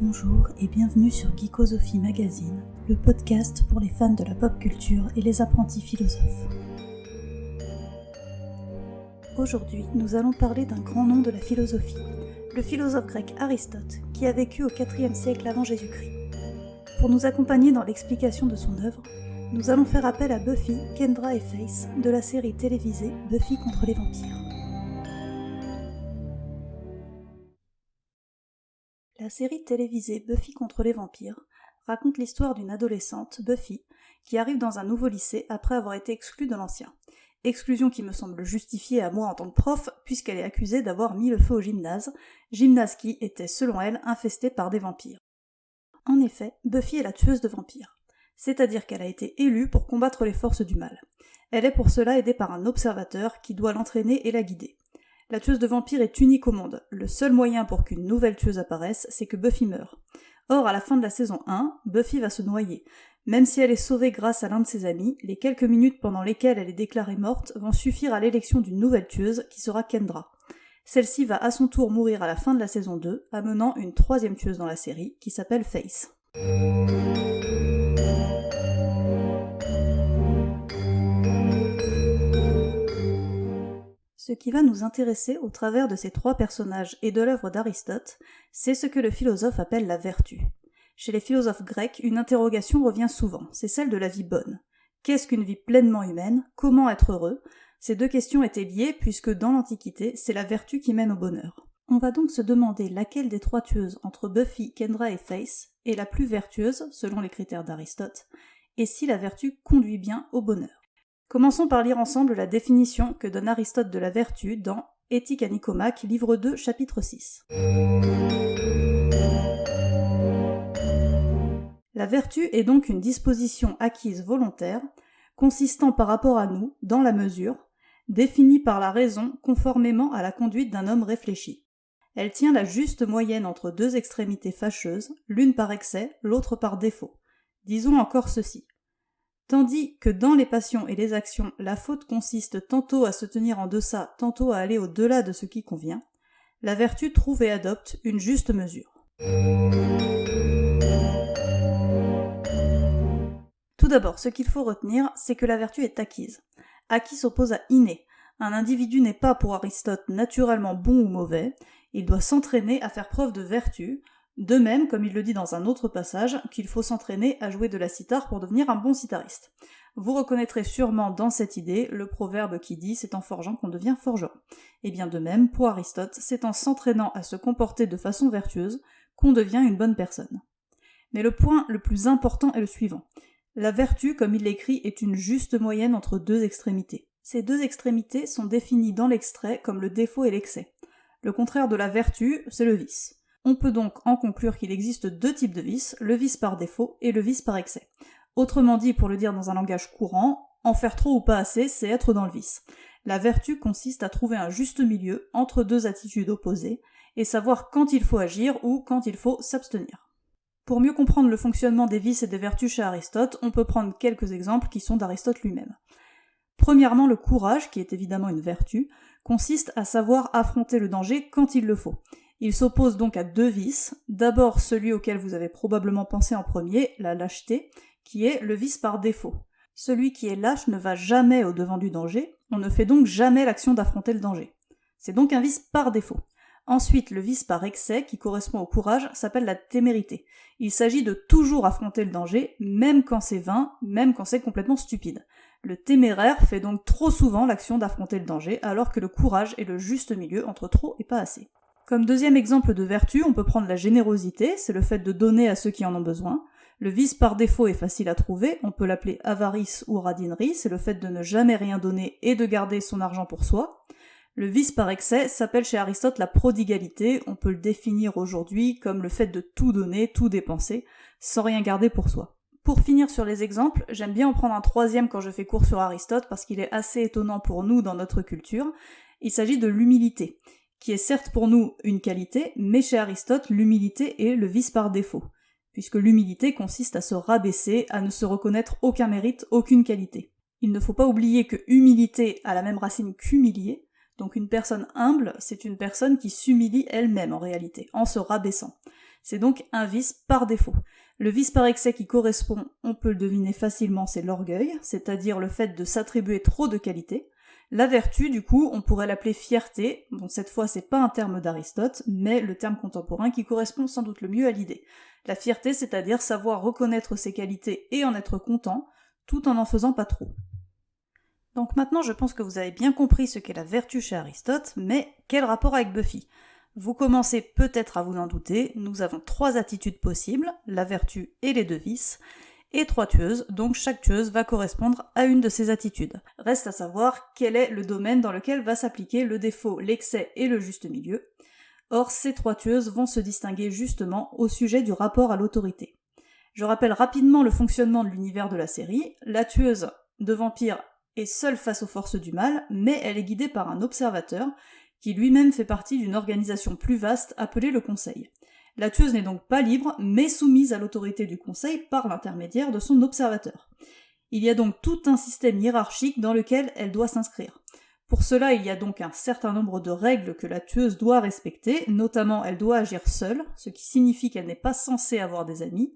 Bonjour et bienvenue sur Geekosophie Magazine, le podcast pour les fans de la pop culture et les apprentis philosophes. Aujourd'hui, nous allons parler d'un grand nom de la philosophie, le philosophe grec Aristote, qui a vécu au IVe siècle avant Jésus-Christ. Pour nous accompagner dans l'explication de son œuvre, nous allons faire appel à Buffy, Kendra et Faith de la série télévisée Buffy contre les vampires. La série télévisée Buffy contre les vampires raconte l'histoire d'une adolescente, Buffy, qui arrive dans un nouveau lycée après avoir été exclue de l'ancien. Exclusion qui me semble justifiée à moi en tant que prof, puisqu'elle est accusée d'avoir mis le feu au gymnase qui était, selon elle, infesté par des vampires. En effet, Buffy est la tueuse de vampires, c'est-à-dire qu'elle a été élue pour combattre les forces du mal. Elle est pour cela aidée par un observateur qui doit l'entraîner et la guider. La tueuse de vampires est unique au monde. Le seul moyen pour qu'une nouvelle tueuse apparaisse, c'est que Buffy meure. Or, à la fin de la saison 1, Buffy va se noyer. Même si elle est sauvée grâce à l'un de ses amis, les quelques minutes pendant lesquelles elle est déclarée morte vont suffire à l'élection d'une nouvelle tueuse qui sera Kendra. Celle-ci va à son tour mourir à la fin de la saison 2, amenant une troisième tueuse dans la série, qui s'appelle Faith. Ce qui va nous intéresser au travers de ces trois personnages et de l'œuvre d'Aristote, c'est ce que le philosophe appelle la vertu. Chez les philosophes grecs, une interrogation revient souvent, c'est celle de la vie bonne. Qu'est-ce qu'une vie pleinement humaine ? Comment être heureux ? Ces deux questions étaient liées puisque dans l'Antiquité, c'est la vertu qui mène au bonheur. On va donc se demander laquelle des trois tueuses entre Buffy, Kendra et Faith est la plus vertueuse, selon les critères d'Aristote, et si la vertu conduit bien au bonheur. Commençons par lire ensemble la définition que donne Aristote de la vertu dans Éthique à Nicomaque, livre 2, chapitre 6. La vertu est donc une disposition acquise volontaire, consistant par rapport à nous, dans la mesure, définie par la raison conformément à la conduite d'un homme réfléchi. Elle tient la juste moyenne entre deux extrémités fâcheuses, l'une par excès, l'autre par défaut. Disons encore ceci. Tandis que dans les passions et les actions, la faute consiste tantôt à se tenir en deçà, tantôt à aller au-delà de ce qui convient, la vertu trouve et adopte une juste mesure. Tout d'abord, ce qu'il faut retenir, c'est que la vertu est acquise. Acquis s'oppose à inné. Un individu n'est pas pour Aristote naturellement bon ou mauvais, il doit s'entraîner à faire preuve de vertu, de même, comme il le dit dans un autre passage, qu'il faut s'entraîner à jouer de la cithare pour devenir un bon cithariste. Vous reconnaîtrez sûrement dans cette idée le proverbe qui dit « c'est en forgeant qu'on devient forgeron ». Et bien de même, pour Aristote, c'est en s'entraînant à se comporter de façon vertueuse qu'on devient une bonne personne. Mais le point le plus important est le suivant. La vertu, comme il l'écrit, est une juste moyenne entre deux extrémités. Ces deux extrémités sont définies dans l'extrait comme le défaut et l'excès. Le contraire de la vertu, c'est le vice. On peut donc en conclure qu'il existe deux types de vices, le vice par défaut et le vice par excès. Autrement dit, pour le dire dans un langage courant, en faire trop ou pas assez, c'est être dans le vice. La vertu consiste à trouver un juste milieu entre deux attitudes opposées, et savoir quand il faut agir ou quand il faut s'abstenir. Pour mieux comprendre le fonctionnement des vices et des vertus chez Aristote, on peut prendre quelques exemples qui sont d'Aristote lui-même. Premièrement, le courage, qui est évidemment une vertu, consiste à savoir affronter le danger quand il le faut. Il s'oppose donc à deux vices, d'abord celui auquel vous avez probablement pensé en premier, la lâcheté, qui est le vice par défaut. Celui qui est lâche ne va jamais au devant du danger, on ne fait donc jamais l'action d'affronter le danger. C'est donc un vice par défaut. Ensuite, le vice par excès, qui correspond au courage, s'appelle la témérité. Il s'agit de toujours affronter le danger, même quand c'est vain, même quand c'est complètement stupide. Le téméraire fait donc trop souvent l'action d'affronter le danger, alors que le courage est le juste milieu entre trop et pas assez. Comme deuxième exemple de vertu, on peut prendre la générosité, c'est le fait de donner à ceux qui en ont besoin. Le vice par défaut est facile à trouver, on peut l'appeler avarice ou radinerie, c'est le fait de ne jamais rien donner et de garder son argent pour soi. Le vice par excès s'appelle chez Aristote la prodigalité, on peut le définir aujourd'hui comme le fait de tout donner, tout dépenser, sans rien garder pour soi. Pour finir sur les exemples, j'aime bien en prendre un troisième quand je fais cours sur Aristote parce qu'il est assez étonnant pour nous dans notre culture. Il s'agit de l'humilité, qui est certes pour nous une qualité, mais chez Aristote, l'humilité est le vice par défaut, puisque l'humilité consiste à se rabaisser, à ne se reconnaître aucun mérite, aucune qualité. Il ne faut pas oublier que humilité a la même racine qu'humilier, donc une personne humble, c'est une personne qui s'humilie elle-même en réalité, en se rabaissant. C'est donc un vice par défaut. Le vice par excès qui correspond, on peut le deviner facilement, c'est l'orgueil, c'est-à-dire le fait de s'attribuer trop de qualités. La vertu, du coup, on pourrait l'appeler fierté, bon cette fois c'est pas un terme d'Aristote, mais le terme contemporain qui correspond sans doute le mieux à l'idée. La fierté, c'est-à-dire savoir reconnaître ses qualités et en être content, tout en n'en faisant pas trop. Donc maintenant je pense que vous avez bien compris ce qu'est la vertu chez Aristote, mais quel rapport avec Buffy ? Vous commencez peut-être à vous en douter, nous avons 3 attitudes possibles, la vertu et les 2 vices, et 3 tueuses, donc chaque tueuse va correspondre à une de ces attitudes. Reste à savoir quel est le domaine dans lequel va s'appliquer le défaut, l'excès et le juste milieu. Or, ces 3 tueuses vont se distinguer justement au sujet du rapport à l'autorité. Je rappelle rapidement le fonctionnement de l'univers de la série. La tueuse de vampire est seule face aux forces du mal, mais elle est guidée par un observateur qui lui-même fait partie d'une organisation plus vaste appelée le Conseil. La tueuse n'est donc pas libre, mais soumise à l'autorité du Conseil par l'intermédiaire de son observateur. Il y a donc tout un système hiérarchique dans lequel elle doit s'inscrire. Pour cela, il y a donc un certain nombre de règles que la tueuse doit respecter, notamment elle doit agir seule, ce qui signifie qu'elle n'est pas censée avoir des amis.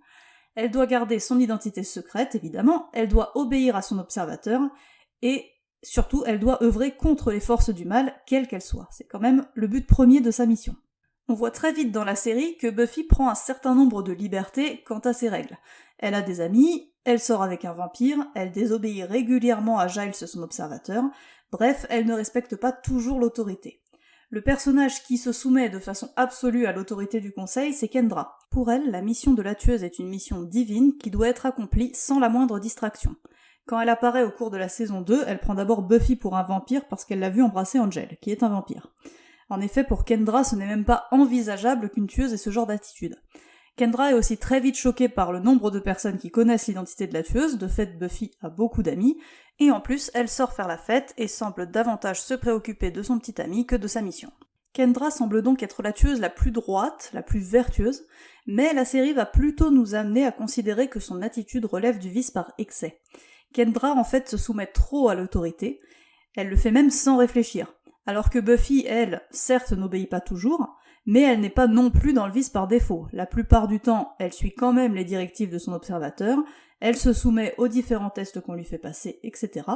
Elle doit garder son identité secrète, évidemment, elle doit obéir à son observateur, et surtout, elle doit œuvrer contre les forces du mal, quelles qu'elles soient. C'est quand même le but premier de sa mission. On voit très vite dans la série que Buffy prend un certain nombre de libertés quant à ses règles. Elle a des amis, elle sort avec un vampire, elle désobéit régulièrement à Giles, son observateur, bref, elle ne respecte pas toujours l'autorité. Le personnage qui se soumet de façon absolue à l'autorité du Conseil, c'est Kendra. Pour elle, la mission de la tueuse est une mission divine qui doit être accomplie sans la moindre distraction. Quand elle apparaît au cours de la saison 2, elle prend d'abord Buffy pour un vampire parce qu'elle l'a vu embrasser Angel, qui est un vampire. En effet, pour Kendra, ce n'est même pas envisageable qu'une tueuse ait ce genre d'attitude. Kendra est aussi très vite choquée par le nombre de personnes qui connaissent l'identité de la tueuse, de fait Buffy a beaucoup d'amis, et en plus elle sort faire la fête et semble davantage se préoccuper de son petit ami que de sa mission. Kendra semble donc être la tueuse la plus droite, la plus vertueuse, mais la série va plutôt nous amener à considérer que son attitude relève du vice par excès. Kendra en fait se soumet trop à l'autorité, elle le fait même sans réfléchir. Alors que Buffy, elle, certes n'obéit pas toujours, mais elle n'est pas non plus dans le vice par défaut. La plupart du temps, elle suit quand même les directives de son observateur, elle se soumet aux différents tests qu'on lui fait passer, etc.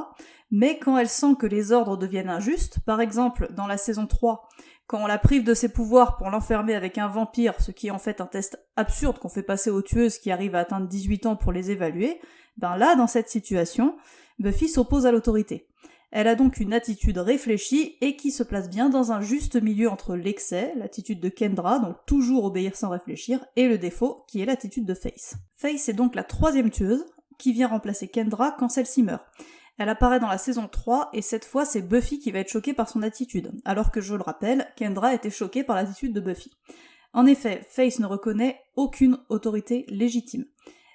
Mais quand elle sent que les ordres deviennent injustes, par exemple dans la saison 3, quand on la prive de ses pouvoirs pour l'enfermer avec un vampire, ce qui est en fait un test absurde qu'on fait passer aux tueuses qui arrivent à atteindre 18 ans pour les évaluer, ben là, dans cette situation, Buffy s'oppose à l'autorité. Elle a donc une attitude réfléchie et qui se place bien dans un juste milieu entre l'excès, l'attitude de Kendra, donc toujours obéir sans réfléchir, et le défaut, qui est l'attitude de Faith. Faith est donc la 3e tueuse, qui vient remplacer Kendra quand celle-ci meurt. Elle apparaît dans la saison 3, et cette fois c'est Buffy qui va être choquée par son attitude, alors que je le rappelle, Kendra était choquée par l'attitude de Buffy. En effet, Faith ne reconnaît aucune autorité légitime.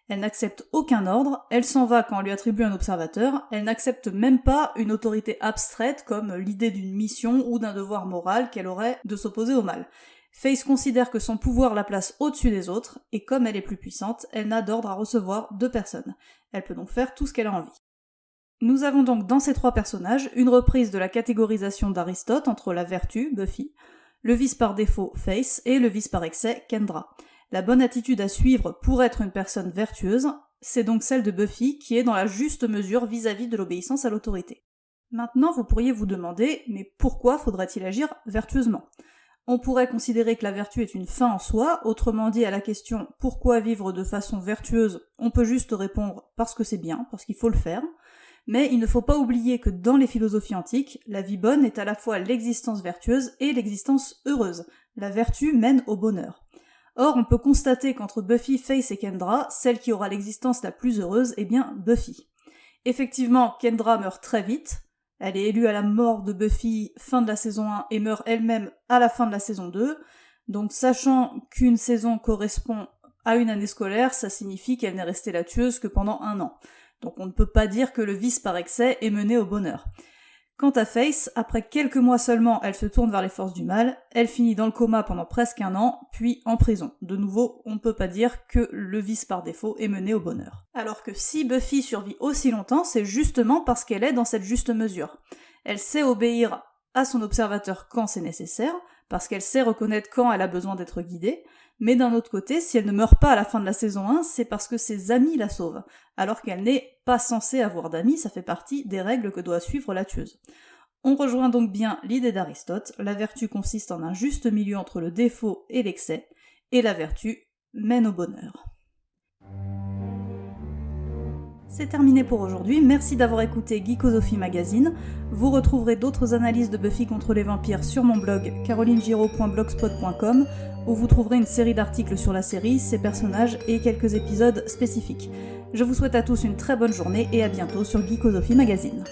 Elle n'accepte aucun ordre, elle s'en va quand on lui attribue un observateur, elle n'accepte même pas une autorité abstraite comme l'idée d'une mission ou d'un devoir moral qu'elle aurait de s'opposer au mal. Faith considère que son pouvoir la place au-dessus des autres, et comme elle est plus puissante, elle n'a d'ordre à recevoir de personne. Elle peut donc faire tout ce qu'elle a envie. Nous avons donc dans ces 3 personnages une reprise de la catégorisation d'Aristote entre la vertu, Buffy, le vice par défaut, Faith, et le vice par excès, Kendra. La bonne attitude à suivre pour être une personne vertueuse, c'est donc celle de Buffy qui est dans la juste mesure vis-à-vis de l'obéissance à l'autorité. Maintenant, vous pourriez vous demander, mais pourquoi faudrait-il agir vertueusement ? On pourrait considérer que la vertu est une fin en soi, autrement dit à la question « pourquoi vivre de façon vertueuse ?», on peut juste répondre « parce que c'est bien, parce qu'il faut le faire ». Mais il ne faut pas oublier que dans les philosophies antiques, la vie bonne est à la fois l'existence vertueuse et l'existence heureuse. La vertu mène au bonheur. Or, on peut constater qu'entre Buffy, Faith et Kendra, celle qui aura l'existence la plus heureuse est bien Buffy. Effectivement, Kendra meurt très vite, elle est élue à la mort de Buffy fin de la saison 1 et meurt elle-même à la fin de la saison 2, donc sachant qu'une saison correspond à une année scolaire, ça signifie qu'elle n'est restée la tueuse que pendant 1 an. Donc on ne peut pas dire que le vice par excès est mené au bonheur. Quant à Faith, après quelques mois seulement, elle se tourne vers les forces du mal, elle finit dans le coma pendant presque 1 an, puis en prison. De nouveau, on ne peut pas dire que le vice par défaut est mené au bonheur. Alors que si Buffy survit aussi longtemps, c'est justement parce qu'elle est dans cette juste mesure. Elle sait obéir à son observateur quand c'est nécessaire, parce qu'elle sait reconnaître quand elle a besoin d'être guidée, mais d'un autre côté, si elle ne meurt pas à la fin de la saison 1, c'est parce que ses amis la sauvent, alors qu'elle n'est pas censée avoir d'amis, ça fait partie des règles que doit suivre la tueuse. On rejoint donc bien l'idée d'Aristote, la vertu consiste en un juste milieu entre le défaut et l'excès, et la vertu mène au bonheur. C'est terminé pour aujourd'hui, merci d'avoir écouté Geekosophie Magazine. Vous retrouverez d'autres analyses de Buffy contre les vampires sur mon blog carolinegiraud.blogspot.com où vous trouverez une série d'articles sur la série, ses personnages et quelques épisodes spécifiques. Je vous souhaite à tous une très bonne journée et à bientôt sur Geekosophie Magazine.